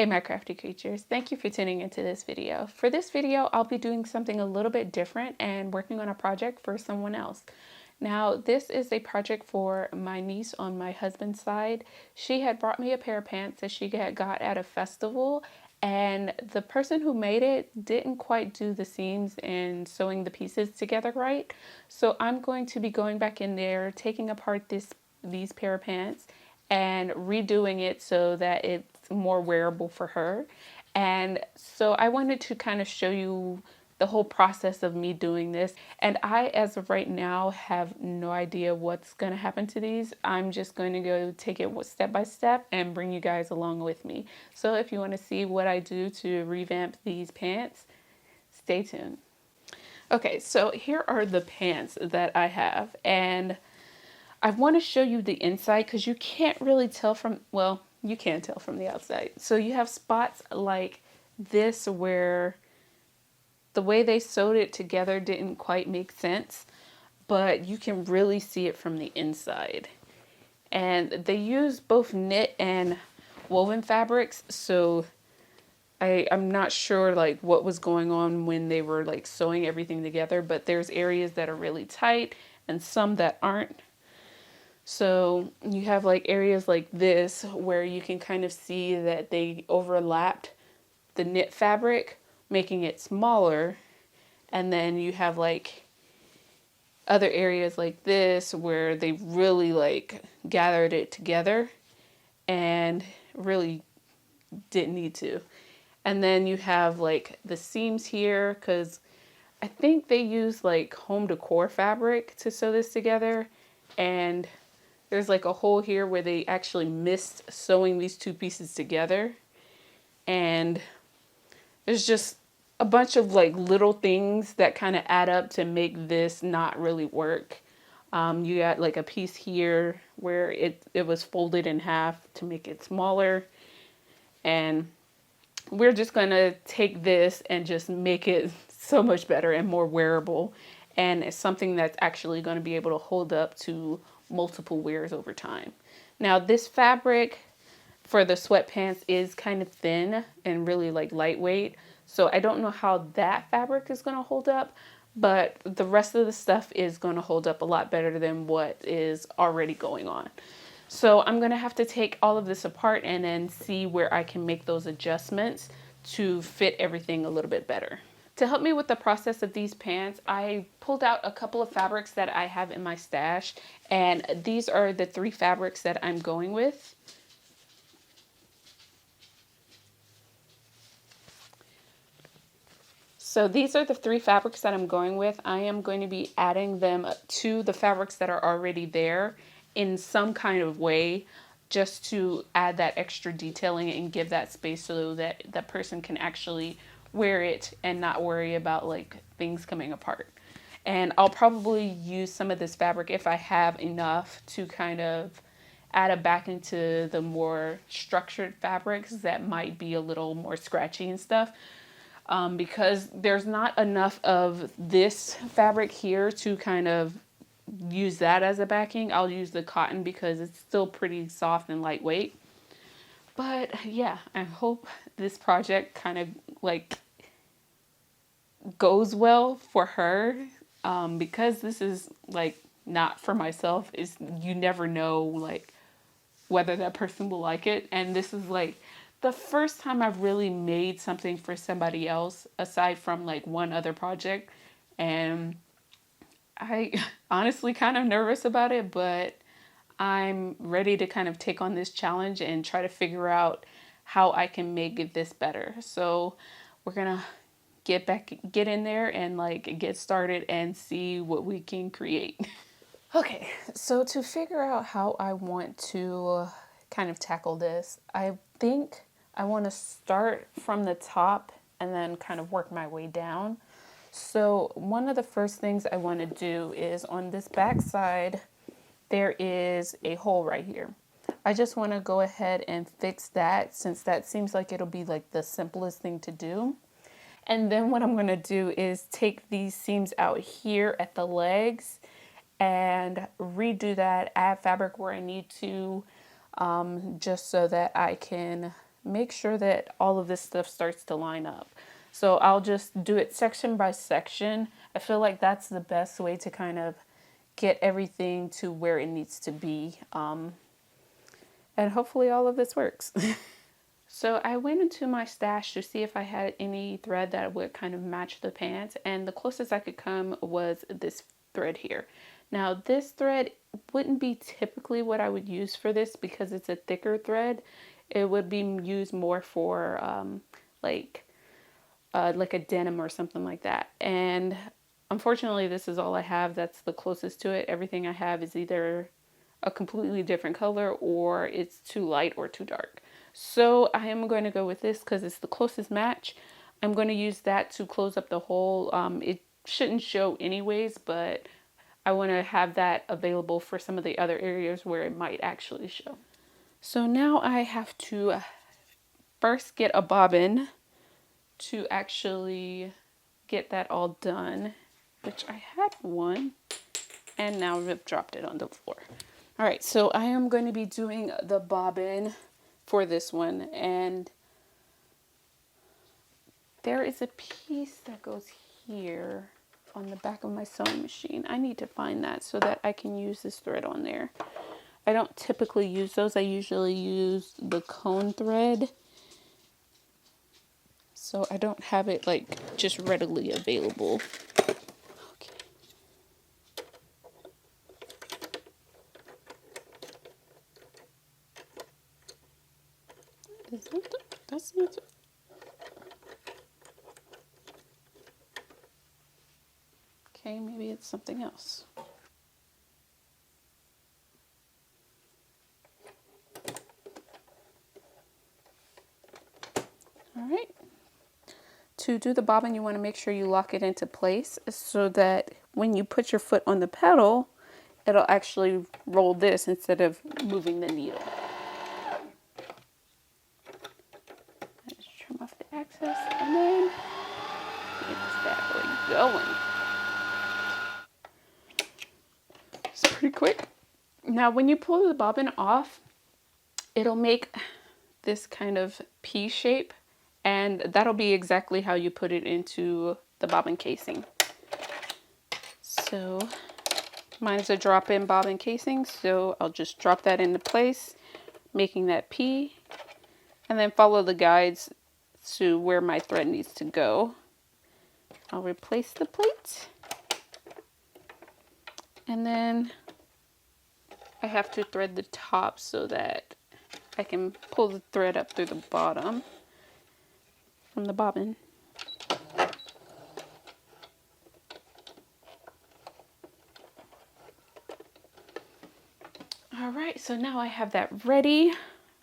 Hey my crafty creatures, thank you for tuning into this video. For this video, I'll be doing something a little bit different and working on a project for someone else. Now, this is a project for my niece on my husband's side. She had brought me a pair of pants that she had got at a festival, and the person who made it didn't quite do the seams and sewing the pieces together right. So I'm going to be going back in there, taking apart these pair of pants and redoing it so that it's more wearable for her. And so I wanted to kind of show you the whole process of me doing this. And I, as of right now, have no idea what's going to happen to these. I'm just going to go take it step by step and bring you guys along with me. So if you want to see what I do to revamp these pants, stay tuned. Okay, so here are the pants that I have, and I want to show you the inside because you can't really tell from, well, you can tell from the outside. So you have spots like this where the way they sewed it together didn't quite make sense, but you can really see it from the inside. And they use both knit and woven fabrics, so I'm not sure like what was going on when they were like sewing everything together, but there's areas that are really tight and some that aren't. So you have like areas like this where you can kind of see that they overlapped the knit fabric, making it smaller. And then you have like other areas like this where they really like gathered it together and really didn't need to. And then you have like the seams here because I think they use like home decor fabric to sew this together, and there's like a hole here where they actually missed sewing these two pieces together. And there's just a bunch of like little things that kind of add up to make this not really work. You got like a piece here where it was folded in half to make it smaller. And we're just going to take this and just make it so much better and more wearable. And it's something that's actually going to be able to hold up to multiple wears over time. Now this fabric for the sweatpants is kind of thin and really like lightweight, so I don't know how that fabric is going to hold up, but the rest of the stuff is going to hold up a lot better than what is already going on. So I'm going to have to take all of this apart and then see where I can make those adjustments to fit everything a little bit better. To help me with the process of these pants, I pulled out a couple of fabrics that I have in my stash, and these are the 3 fabrics that I'm going with. So these are the 3 fabrics that I'm going with. I am going to be adding them to the fabrics that are already there in some kind of way, just to add that extra detailing and give that space so that that person can actually wear it and not worry about like things coming apart. And I'll probably use some of this fabric if I have enough to kind of add it back into the more structured fabrics that might be a little more scratchy and stuff. Because there's not enough of this fabric here to kind of use that as a backing. I'll use the cotton because it's still pretty soft and lightweight. But yeah, I hope this project kind of like goes well for her, because this is like not for myself. Is you never know like whether that person will like it, and this is like the first time I've really made something for somebody else aside from like one other project, and I honestly kind of nervous about it, but I'm ready to kind of take on this challenge and try to figure out how I can make this better. So we're gonna get in there and like get started and see what we can create. Okay, so to figure out how I want to kind of tackle this, I think I want to start from the top and then kind of work my way down. So one of the first things I want to do is on this back side, there is a hole right here. I just want to go ahead and fix that since that seems like it'll be like the simplest thing to do. And then what I'm going to do is take these seams out here at the legs and redo that, add fabric where I need to, just so that I can make sure that all of this stuff starts to line up. So I'll just do it section by section. I feel like that's the best way to kind of get everything to where it needs to be. And hopefully all of this works. So I went into my stash to see if I had any thread that would kind of match the pants, and the closest I could come was this thread here. Now this thread wouldn't be typically what I would use for this because it's a thicker thread. It would be used more for like a denim or something like that. And unfortunately this is all I have that's the closest to it. Everything I have is either a completely different color or it's too light or too dark. So I am going to go with this because it's the closest match. I'm going to use that to close up the hole. It shouldn't show anyways, but I want to have that available for some of the other areas where it might actually show. So now I have to first get a bobbin to actually get that all done, which I had one and now I've dropped it on the floor. All right, so I am going to be doing the bobbin for this one, and there is a piece that goes here on the back of my sewing machine. I need to find that so that I can use this thread on there. I don't typically use those. I usually use the cone thread, so I don't have it like just readily available. Okay. That's not the, okay, maybe it's something else. All right. To do the bobbin, you want to make sure you lock it into place so that when you put your foot on the pedal, it'll actually roll this instead of moving the needle. Let's trim off the excess and then get this bad boy going. It's pretty quick. Now, when you pull the bobbin off, it'll make this kind of P shape, and that'll be exactly how you put it into the bobbin casing. So mine's a drop-in bobbin casing, so I'll just drop that into place, making that P, and then follow the guides to where my thread needs to go. I'll replace the plate, and then I have to thread the top so that I can pull the thread up through the bottom from the bobbin. All right, so now I have that ready.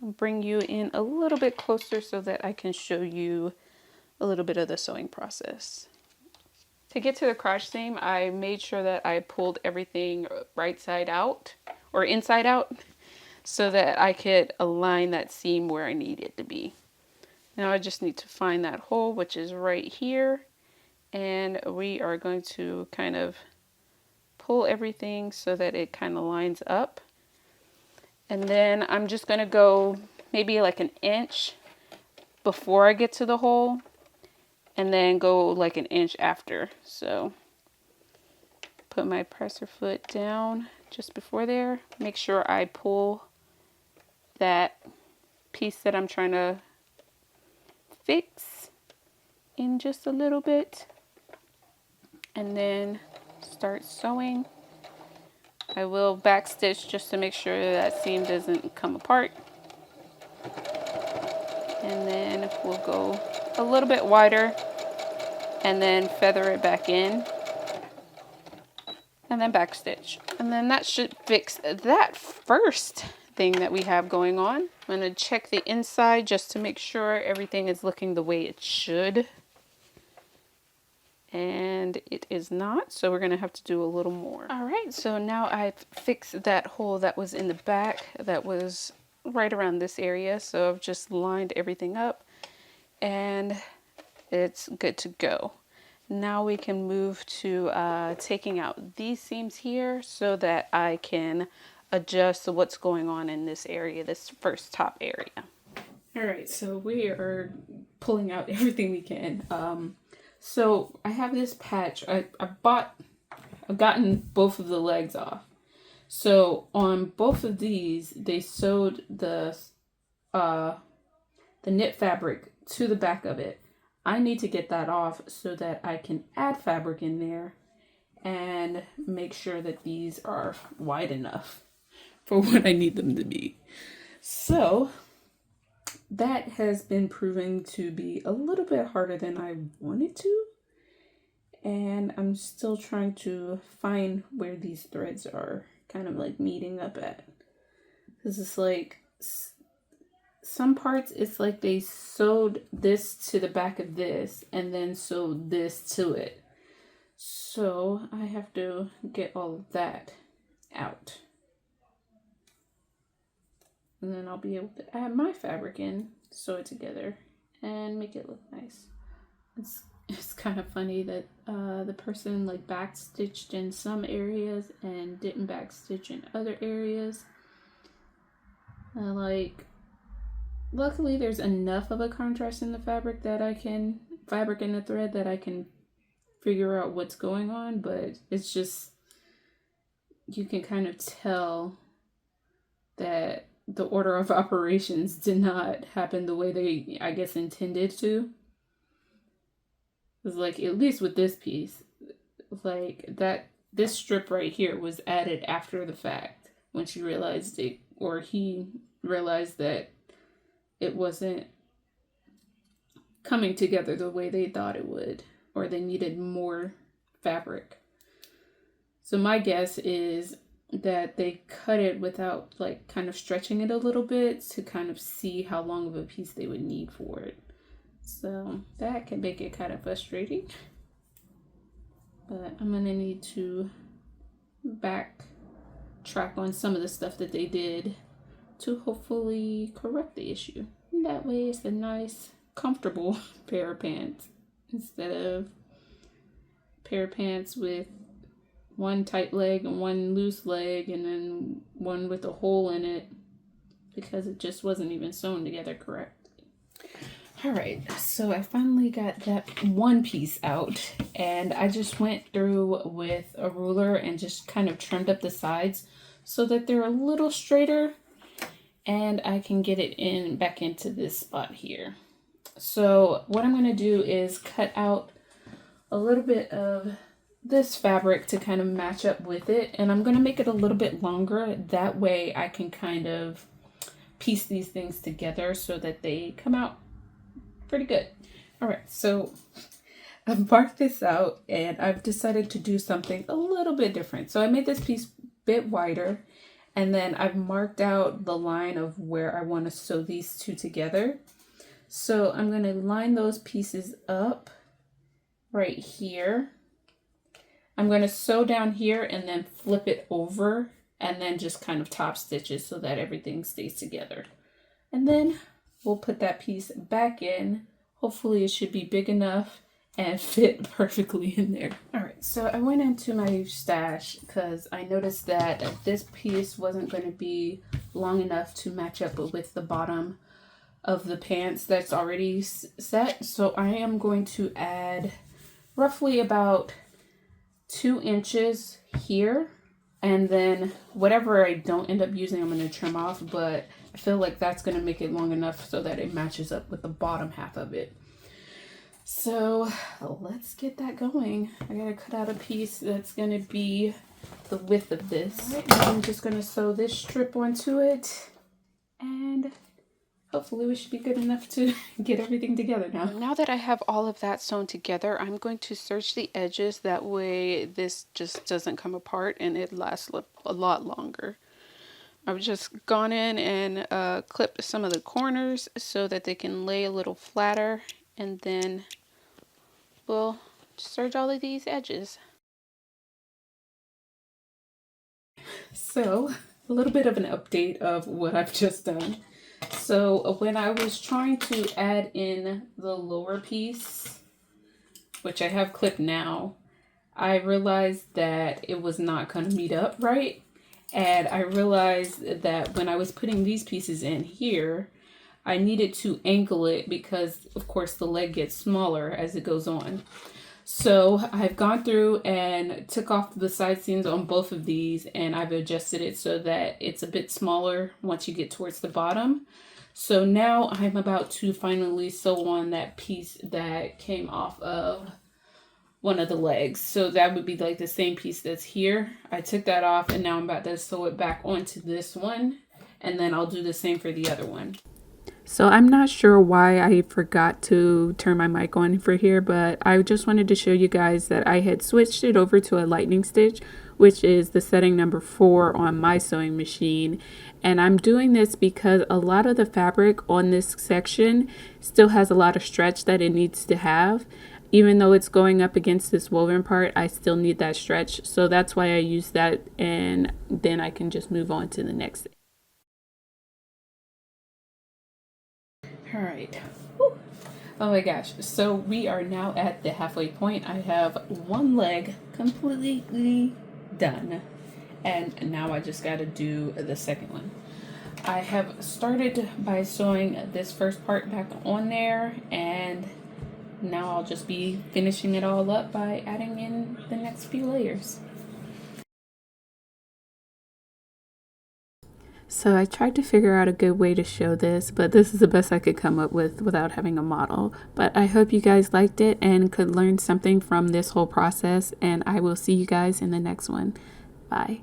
I'll bring you in a little bit closer so that I can show you a little bit of the sewing process. To get to the crotch seam, I made sure that I pulled everything right side out or inside out so that I could align that seam where I need it to be. Now I just need to find that hole, which is right here, and we are going to kind of pull everything so that it kind of lines up. And then I'm just going to go maybe like an inch before I get to the hole, and then go like an inch after. So put my presser foot down just before there. Make sure I pull that piece that I'm trying to fix in just a little bit, and then start sewing. I will backstitch just to make sure that seam doesn't come apart, and then we'll go a little bit wider and then feather it back in and then backstitch, and then that should fix that first thing that we have going on. I'm going to check the inside just to make sure everything is looking the way it should, and it is not, so we're going to have to do a little more. All right, so now I've fixed that hole that was in the back that was right around this area, so I've just lined everything up and it's good to go. Now we can move to taking out these seams here so that I can adjust what's going on in this area, this first top area. All right, so we are pulling out everything we can. So I have this patch. I've gotten both of the legs off. So on both of these, they sewed the knit fabric to the back of it. I need to get that off so that I can add fabric in there and make sure that these are wide enough for what I need them to be. So that has been proving to be a little bit harder than I wanted to. And I'm still trying to find where these threads are kind of like meeting up at. Because it's like, some parts it's like they sewed this to the back of this and then sewed this to it. So I have to get all of that out. And then I'll be able to add my fabric in, sew it together, and make it look nice. It's kind of funny that the person like backstitched in some areas and didn't backstitch in other areas. Luckily there's enough of a contrast in the fabric that in the thread that I can figure out what's going on, but it's just, you can kind of tell that the order of operations did not happen the way they, I guess, intended to. It's like, at least with this piece, like this strip right here was added after the fact when she realized it, or he realized that it wasn't coming together the way they thought it would, or they needed more fabric. So my guess is that they cut it without like kind of stretching it a little bit to kind of see how long of a piece they would need for it. So that can make it kind of frustrating. But I'm gonna need to backtrack on some of the stuff that they did to hopefully correct the issue. And that way it's a nice, comfortable pair of pants instead of a pair of pants with one tight leg and one loose leg and then one with a hole in it because it just wasn't even sewn together correctly. All right, so I finally got that one piece out and I just went through with a ruler and just kind of trimmed up the sides so that they're a little straighter and I can get it back into this spot here. So what I'm going to do is cut out a little bit of this fabric to kind of match up with it, and I'm going to make it a little bit longer. That way I can kind of piece these things together so that they come out pretty good. All right, so I've marked this out and I've decided to do something a little bit different. So I made this piece a bit wider and then I've marked out the line of where I want to sew these two together. So I'm going to line those pieces up right here. I'm going to sew down here and then flip it over and then just kind of top stitch it so that everything stays together. And then we'll put that piece back in. Hopefully it should be big enough and fit perfectly in there. All right, so I went into my stash because I noticed that this piece wasn't going to be long enough to match up with the bottom of the pants that's already set. So I am going to add roughly about 2 inches here, and then whatever I don't end up using I'm going to trim off, but I feel like that's going to make it long enough so that it matches up with the bottom half of it. So let's get that going. I gotta cut out a piece that's going to be the width of this. All right, I'm just going to sew this strip onto it and hopefully we should be good enough to get everything together now. Now that I have all of that sewn together, I'm going to serge the edges. That way this just doesn't come apart and it lasts a lot longer. I've just gone in and clipped some of the corners so that they can lay a little flatter, and then we'll serge all of these edges. So a little bit of an update of what I've just done. So when I was trying to add in the lower piece, which I have clipped now, I realized that it was not going to meet up right. And I realized that when I was putting these pieces in here, I needed to angle it because, of course, the leg gets smaller as it goes on. So I've gone through and took off the side seams on both of these, and I've adjusted it so that it's a bit smaller once you get towards the bottom. So now I'm about to finally sew on that piece that came off of one of the legs. So that would be like the same piece that's here. I took that off and now I'm about to sew it back onto this one, and then I'll do the same for the other one. So I'm not sure why I forgot to turn my mic on for here, but I just wanted to show you guys that I had switched it over to a lightning stitch, which is the setting number 4 on my sewing machine. And I'm doing this because a lot of the fabric on this section still has a lot of stretch that it needs to have. Even though it's going up against this woven part, I still need that stretch. So that's why I use that, and then I can just move on to the next. All right. Woo. Oh my gosh. So we are now at the halfway point. I have one leg completely done. And now I just got to do the second one. I have started by sewing this first part back on there, and now I'll just be finishing it all up by adding in the next few layers. So I tried to figure out a good way to show this, but this is the best I could come up with without having a model. But I hope you guys liked it and could learn something from this whole process, and I will see you guys in the next one. Bye.